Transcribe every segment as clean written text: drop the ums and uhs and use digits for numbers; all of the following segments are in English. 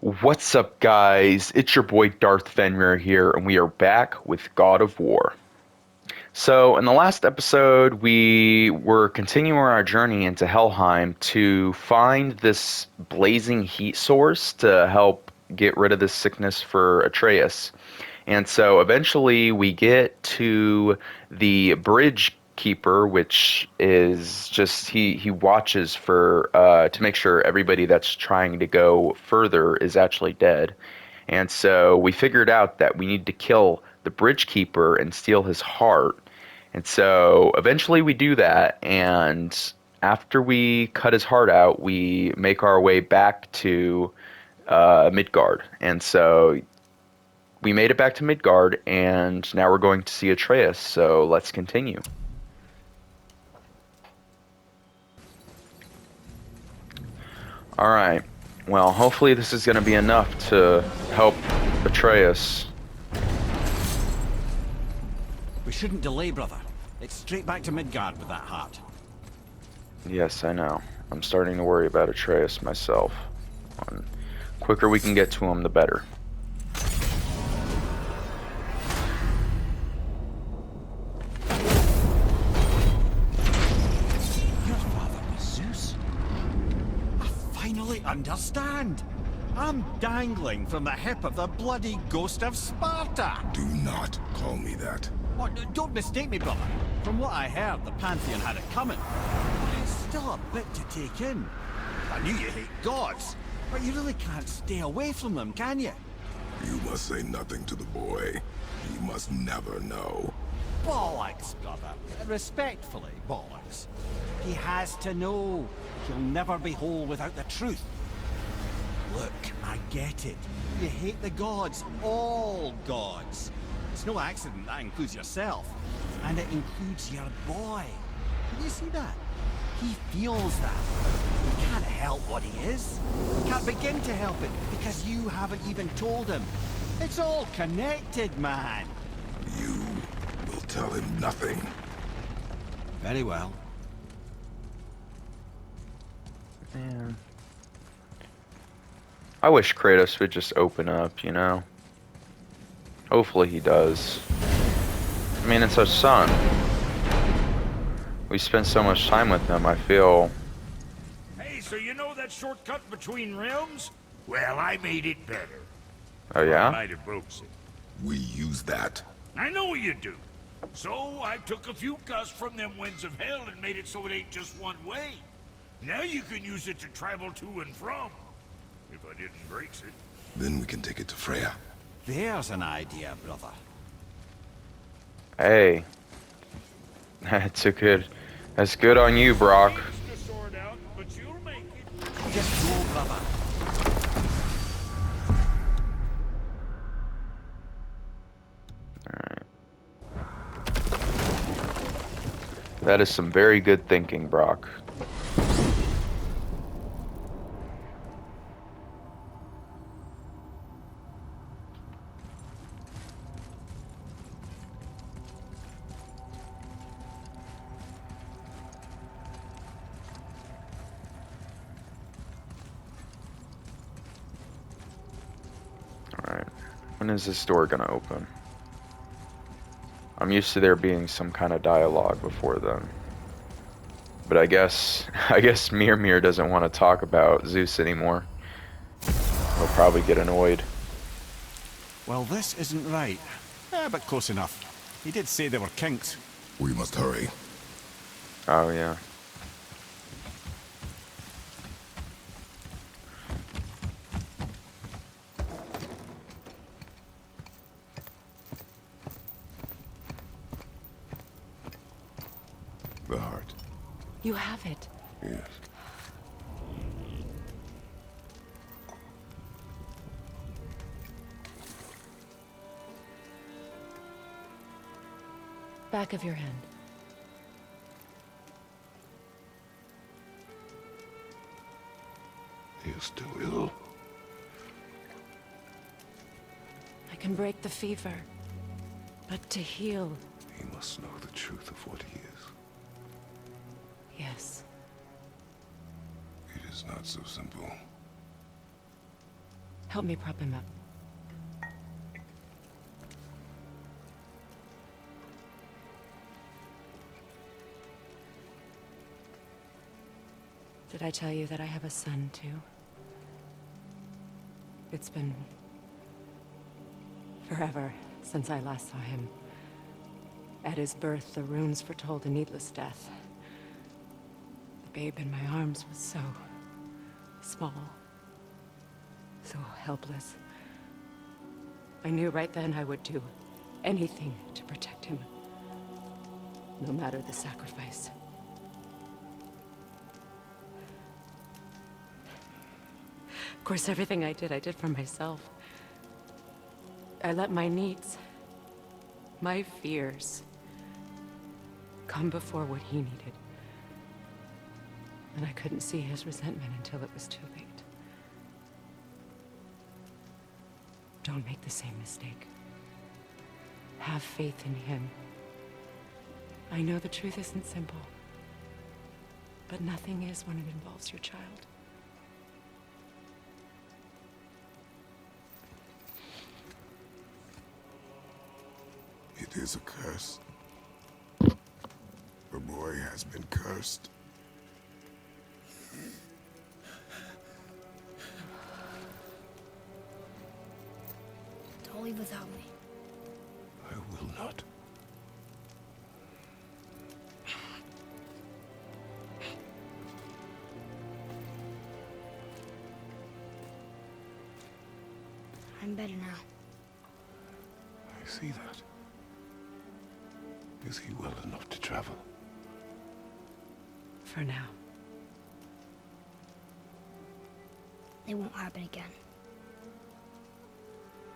What's up, guys? It's your boy Darth Fenrir here, and we are back with God of War. So, in the last episode, we were continuing our journey into Helheim to find this blazing heat source to help get rid of this sickness for Atreus. And so eventually we get to the bridge keeper, which is just he watches for to make sure everybody that's trying to go further is actually dead. And so we figured out that we need to kill the bridge keeper and steal his heart. And so eventually we do that, and after we cut his heart out, we make our way back to Midgard. And so we made it back to Midgard, and now we're going to see Atreus, so let's continue. Alright, well, hopefully this is going to be enough to help Atreus. We shouldn't delay, brother. It's straight back to Midgard with that heart. Yes, I know. I'm starting to worry about Atreus myself. The quicker we can get to him, the better. Your father was Zeus? I finally understand. I'm dangling from the hip of the bloody ghost of Sparta. Do not call me that. What, don't mistake me, brother. From what I heard, the Pantheon had it coming. But it's still a bit to take in. I knew you hate gods, but you really can't stay away from them, can you? You must say nothing to the boy. He must never know. Bollocks, brother. Respectfully, bollocks. He has to know. He'll never be whole without the truth. Look, I get it. You hate the gods. All gods. It's no accident that includes yourself. And it includes your boy. Can you see that? He feels that. He can't help what he is. He can't begin to help it because you haven't even told him. It's all connected, man. You will tell him nothing. Very well. Man. I wish Kratos would just open up, you know? Hopefully he does. I mean, it's our son. We spent so much time with him, I feel... Hey, so you know that shortcut between realms? Well, I made it better. Oh, I yeah? might have broke it. We use that. I know you do. So I took a few gusts from them winds of hell and made it so it ain't just one way. Now you can use it to travel to and from. If I didn't break it. Then we can take it to Freya. There's an idea, brother. Hey. That's good on you, Brock. Needs to sort out, but you'll make it. Just go, brother. That is some very good thinking, Brock. Alright. When is this door gonna open? I'm used to there being some kind of dialogue before then. But I guess Mimir doesn't want to talk about Zeus anymore. He'll probably get annoyed. Well, this isn't right. But close enough. He did say there were kinks. We must hurry. Oh yeah. The heart. You have it. Yes. Back of your hand. He is still ill. I can break the fever. But to heal, He must know the truth of what he is. yes. It is not so simple. Help me prop him up. Did I tell you that I have a son, too? It's been forever since I last saw him. At his birth, the runes foretold a needless death. The babe in my arms was so small, so helpless. I knew right then I would do anything to protect him, no matter the sacrifice. Of course, everything I did for myself. I let my needs, my fears, come before what he needed. And I couldn't see his resentment until it was too late. Don't make the same mistake. Have faith in him. I know the truth isn't simple, but nothing is when it involves your child. It is a curse. The boy has been cursed. Don't leave without me. I will not. I'm better now. I see that. Is he well enough to travel? For now. It won't happen again.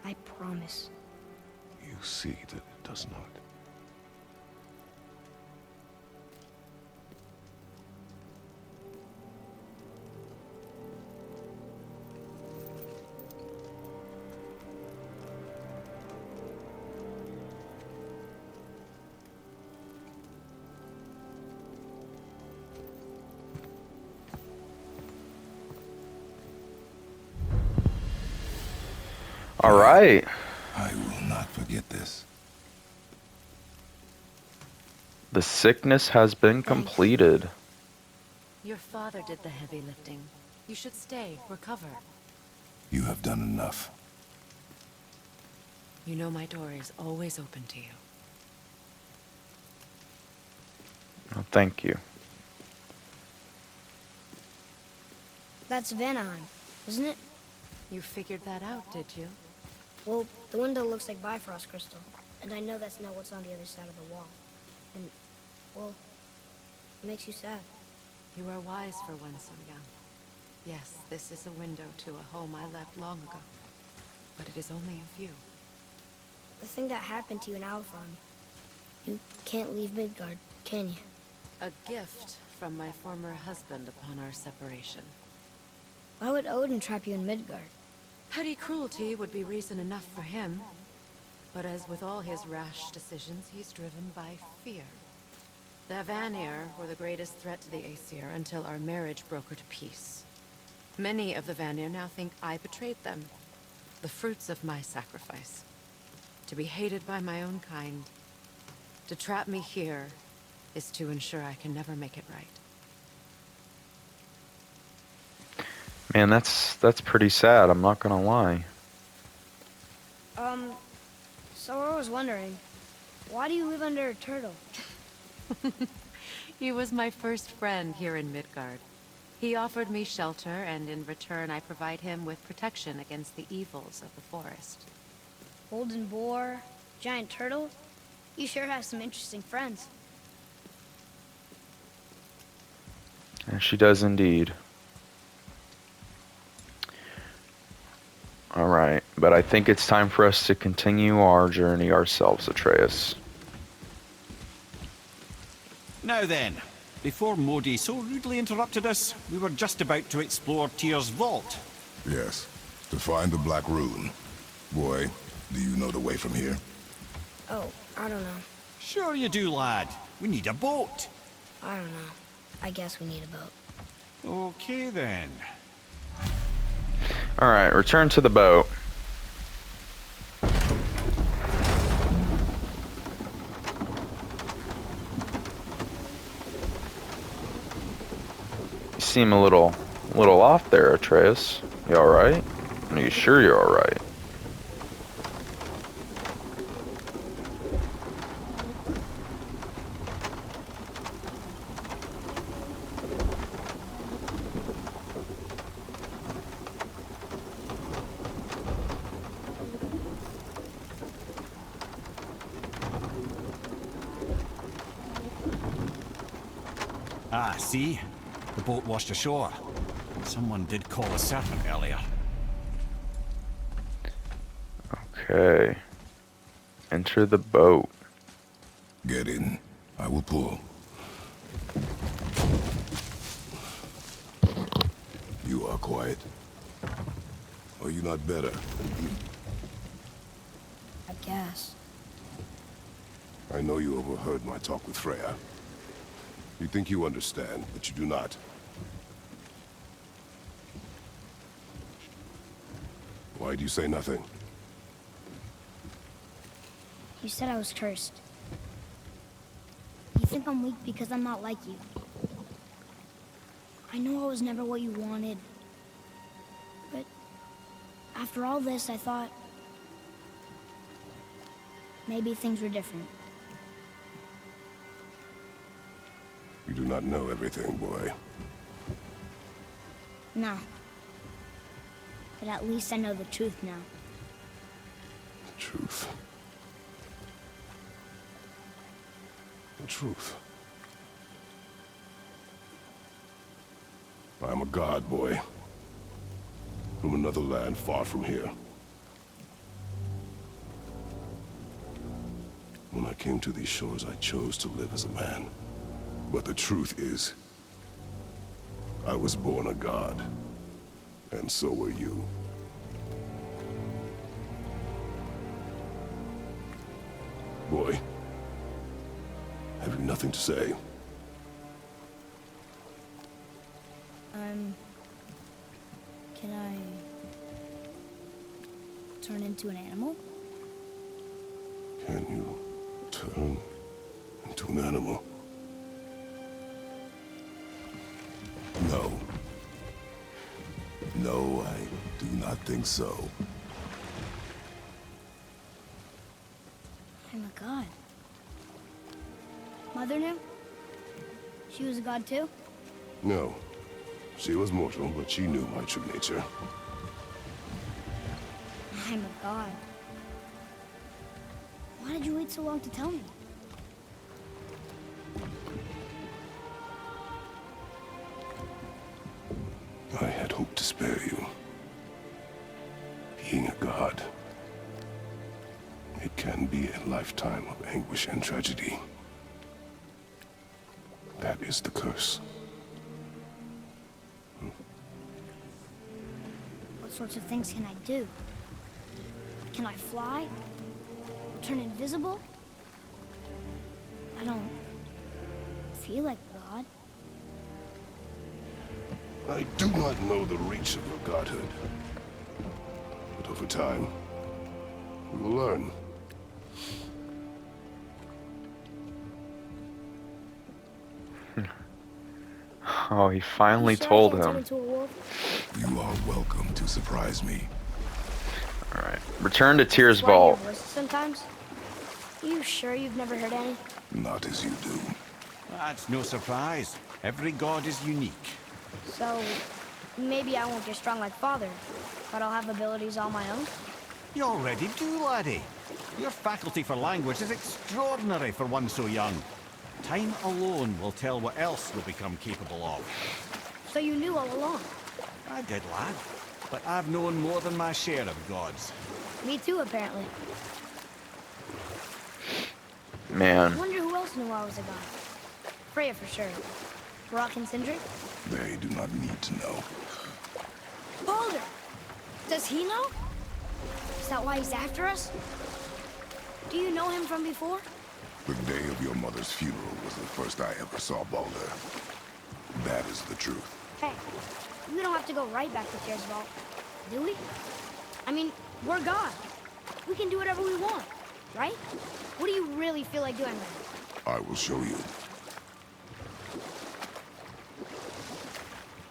I promise. You see that it does not. All right. I will not forget this. The sickness has been completed. Your father did the heavy lifting. You should stay, recover. You have done enough. You know my door is always open to you. Oh, thank you. That's Vanaheim, isn't it? You figured that out, did you? Well, the window looks like Bifrost crystal, and I know that's not what's on the other side of the wall. And, well, it makes you sad. You are wise for one so young. Yes, this is a window to a home I left long ago. But it is only a view. The thing that happened to you in Alfheim. You can't leave Midgard, can you? A gift from my former husband upon our separation. Why would Odin trap you in Midgard? Petty cruelty would be reason enough for him. But as with all his rash decisions, he's driven by fear. The Vanir were the greatest threat to the Aesir until our marriage brokered peace. Many of the Vanir now think I betrayed them. The fruits of my sacrifice. To be hated by my own kind. To trap me here is to ensure I can never make it right. Man, that's pretty sad, I'm not gonna lie. So I was wondering, why do you live under a turtle? He was my first friend here in Midgard. He offered me shelter, and in return I provide him with protection against the evils of the forest. Golden boar, giant turtle? You sure have some interesting friends. And she does indeed. Alright, but I think it's time for us to continue our journey ourselves, Atreus. Now then, before Modi so rudely interrupted us, we were just about to explore Tyr's vault. Yes, to find the Black Rune. Boy, do you know the way from here? Oh, I don't know. Sure you do, lad. We need a boat. I don't know. I guess we need a boat. Okay then. Alright, return to the boat. You seem a little off there, Atreus. You alright? Are you sure you're alright? Ah, see? The boat washed ashore. Someone did call a serpent earlier. Okay. Enter the boat. Get in. I will pull. You are quiet. Are you not better? I guess. I know you overheard my talk with Freya. You think you understand, but you do not. Why do you say nothing? You said I was cursed. You think I'm weak because I'm not like you. I know I was never what you wanted. But after all this, I thought maybe things were different. You do not know everything, boy. No. But at least I know the truth now. The truth. The truth. I am a god, boy. From another land far from here. When I came to these shores, I chose to live as a man. But the truth is, I was born a god. And so were you. Boy, have you nothing to say? Can I turn into an animal? Can you turn into an animal? No. No, I do not think so. I'm a god. Mother knew? She was a god too? No. She was mortal, but she knew my true nature. I'm a god. Why did you wait so long to tell me? I had hoped to spare you. Being a god, it can be a lifetime of anguish and tragedy. That is the curse. What sorts of things can I do? Can I fly? Turn invisible? I don't feel like God. I do not know the reach of your godhood. But over time, we will learn. Oh, he finally You sure I told can't turn him. into a wolf? You are welcome to surprise me. Alright. Return to Tyr's That's why I hear vault. voices sometimes. You sure you've never heard any? Not as you do. That's no surprise. Every god is unique. So, maybe I won't get strong like Father, but I'll have abilities all my own? You already do, laddie. Your faculty for language is extraordinary for one so young. Time alone will tell what else you'll become capable of. So you knew all along? I did, lad. But I've known more than my share of gods. Me too, apparently. I Man. wonder who else knew I was a god. Freya for sure. Brock and Sindri? They do not need to know. Baldur! Does he know? Is that why he's after us? Do you know him from before? The day of your mother's funeral was the first I ever saw Baldur. That is the truth. Hey, we don't have to go right back to Tyr's vault. Do we? I mean, we're God. We can do whatever we want, right? What do you really feel like doing right now? I will show you.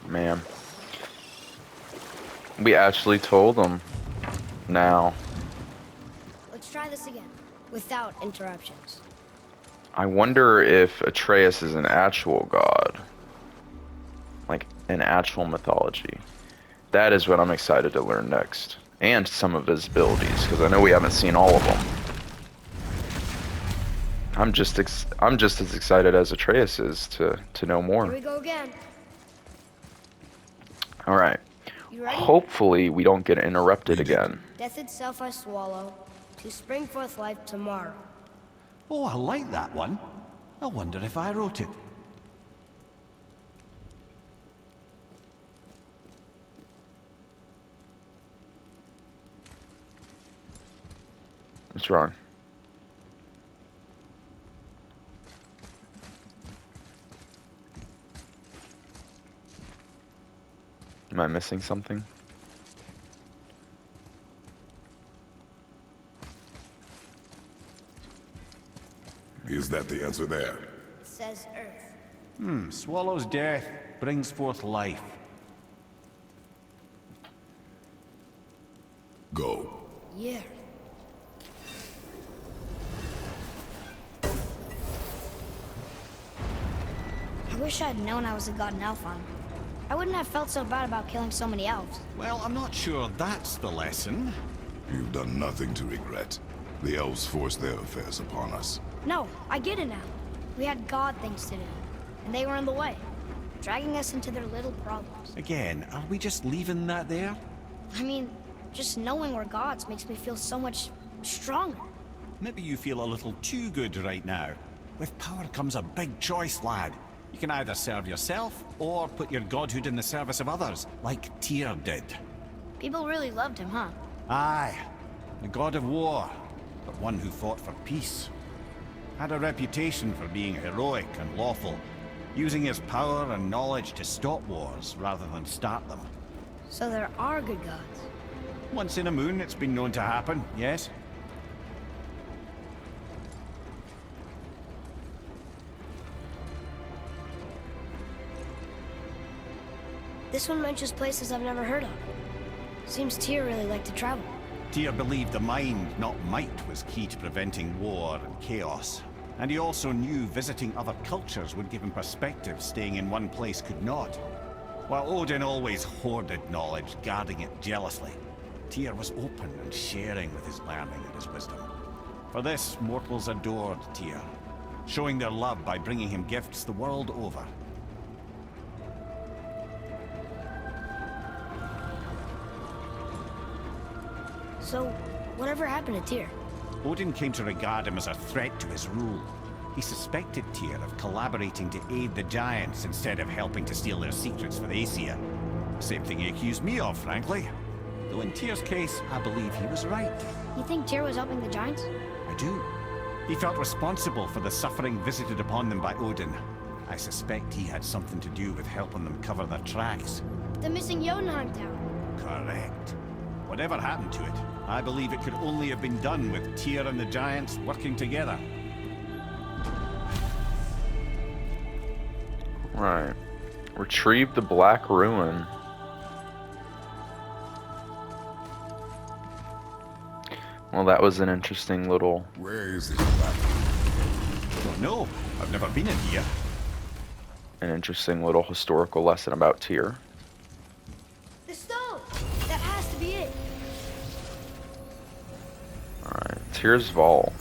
Man. We actually told them. Now. Let's try this again, without interruptions. I wonder if Atreus is an actual god. Like, an actual mythology. That is what I'm excited to learn next. And some of his abilities, because I know we haven't seen all of them. I'm just as excited as Atreus is to know Here more. we go again. Alright. You ready? Hopefully we don't get interrupted again. Death itself I swallow, to spring forth life tomorrow. Oh, I like that one. I wonder if I wrote it. What's wrong? Am I missing something? Is that the answer there? It says Earth. Swallows death, brings forth life. Go. Yeah. I wish I'd known I was a god in Alfheim. I wouldn't have felt so bad about killing so many elves. Well, I'm not sure that's the lesson. You've done nothing to regret. The elves forced their affairs upon us. No, I get it now. We had god things to do, and they were in the way, dragging us into their little problems. Again, are we just leaving that there? I mean, just knowing we're gods makes me feel so much stronger. Maybe you feel a little too good right now. With power comes a big choice, lad. You can either serve yourself, or put your godhood in the service of others, like Tyr did. People really loved him, huh? Aye, the god of war, but one who fought for peace. Had a reputation for being heroic and lawful, using his power and knowledge to stop wars rather than start them. So there are good gods. Once in a moon, it's been known to happen, yes? This one mentions places I've never heard of. Seems Tyr really liked to travel. Tyr believed the mind, not might, was key to preventing war and chaos. And he also knew visiting other cultures would give him perspective staying in one place could not. While Odin always hoarded knowledge, guarding it jealously, Tyr was open and sharing with his learning and his wisdom. For this, mortals adored Tyr, showing their love by bringing him gifts the world over. So, whatever happened to Tyr? Odin came to regard him as a threat to his rule. He suspected Tyr of collaborating to aid the Giants instead of helping to steal their secrets for the Aesir. Same thing he accused me of, frankly. Though in Tyr's case, I believe he was right. You think Tyr was helping the Giants? I do. He felt responsible for the suffering visited upon them by Odin. I suspect he had something to do with helping them cover their tracks. The missing Jotunheim tower. Correct. Whatever happened to it, I believe it could only have been done with Tyr and the Giants working together. Right. Retrieve the Black Ruin. Well, that was an interesting little... Where is this black? No, I've never been in here. An interesting little historical lesson about Tyr. The stove! That has to be it. Alright, Tyr's Vault.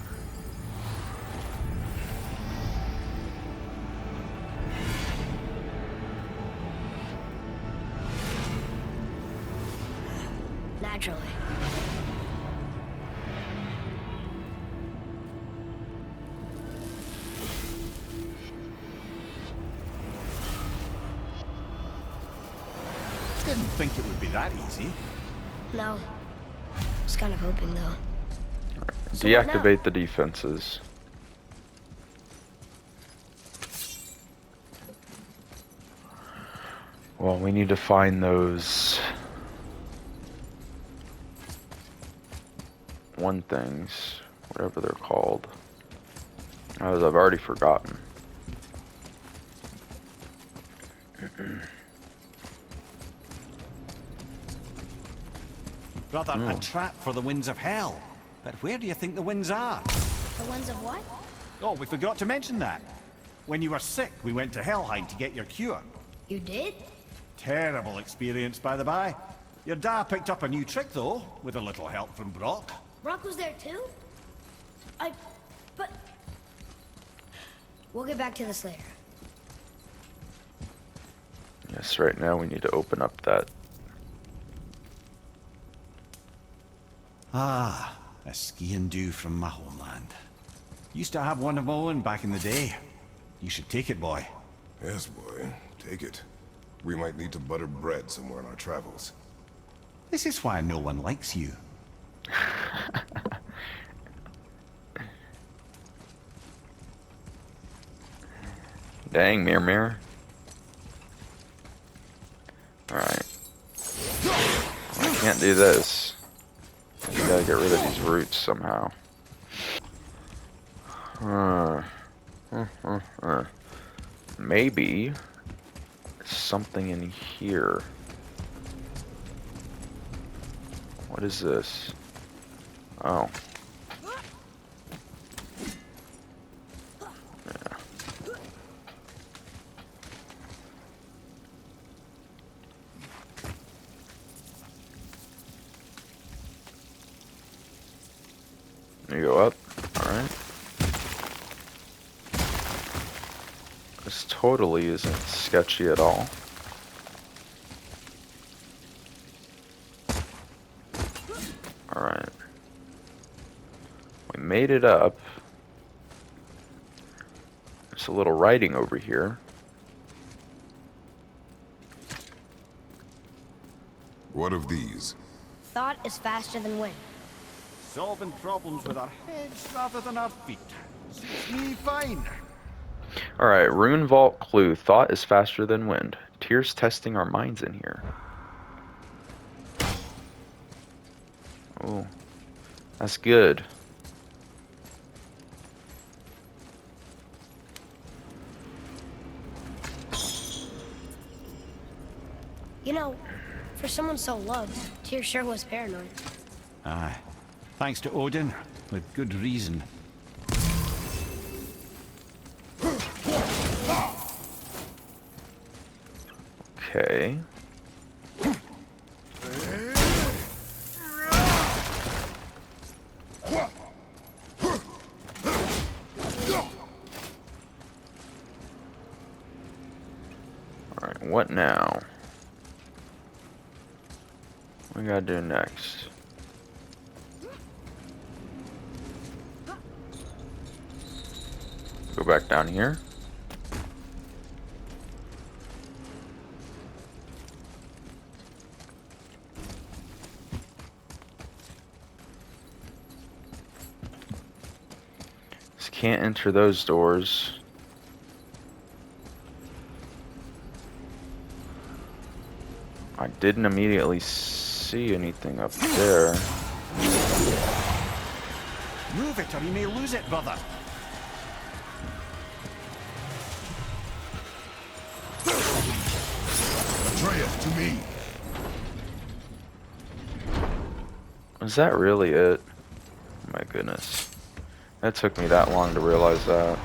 Naturally. Didn't think it would be that easy. No. I was kind of hoping, though. So what now? Deactivate the defenses. Well, we need to find those one things, whatever they're called. As I've already forgotten. Brother, a trap for the winds of hell. But where do you think the winds are? The ones of what? Oh, we forgot to mention that. When you were sick, we went to Helheim to get your cure. You did? Terrible experience, by the by. Your dad picked up a new trick, though, with a little help from Brock. Brock was there too? But... We'll get back to this later. Yes, right now we need to open up that. Ah, a skiing do from my homeland. Used to have one of my own back in the day. You should take it, boy. Yes, boy. Take it. We might need to butter bread somewhere in our travels. This is why no one likes you. Dang, Mirror. Alright. I can't do this. I gotta get rid of these roots somehow. Maybe something in here. What is this? Oh. Yeah. There you go up. Alright. This totally isn't sketchy at all. Alright. We made it up. There's a little writing over here. What of these? Thought is faster than wind. Solving problems with our heads rather than our feet. Suits me fine. Alright, Rune Vault clue. Thought is faster than wind. Tears testing our minds in here. Oh, that's good. You know, for someone so loved, Tyr sure was paranoid. Aye. Thanks to Odin, with good reason. Okay. Alright, what now? What we gotta do next? Go back down here. Just can't enter those doors. I didn't immediately see anything up there. Move it or you may lose it, brother. Atreus, to me! Was that really it? Oh my goodness. That took me that long to realize that.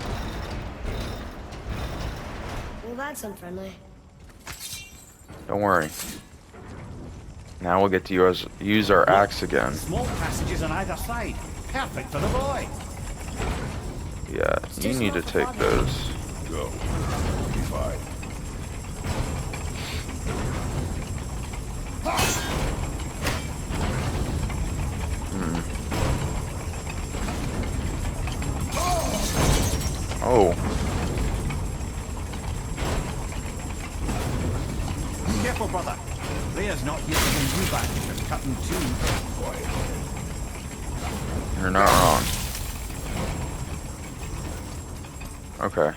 Well, that's unfriendly. Don't worry. Now we'll get to use our axe again. Small passages on either side. Perfect for the boy. Yeah, you need to take those. Go. We'll be fine. Oh, Be careful, brother. Leah's not here to bring you back if you're cutting too. Quiet. you're not wrong. Okay.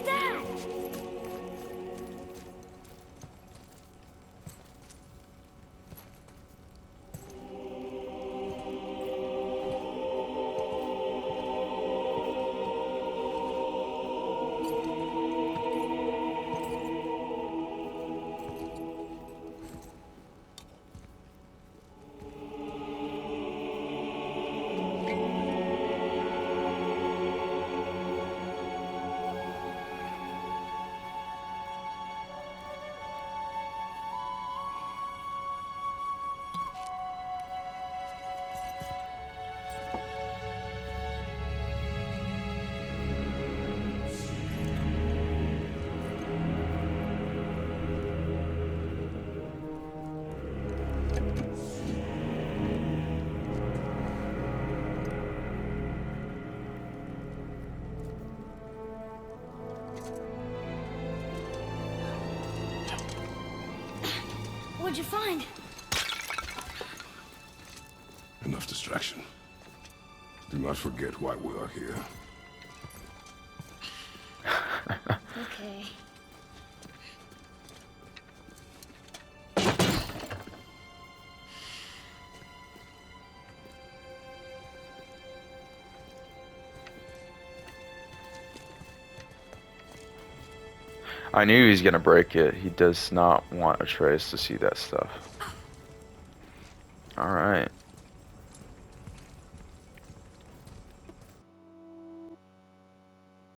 that? What'd you find? Enough distraction. Do not forget why we are here. Okay. I knew he was gonna break it. He does not want Atreus to see that stuff. Alright.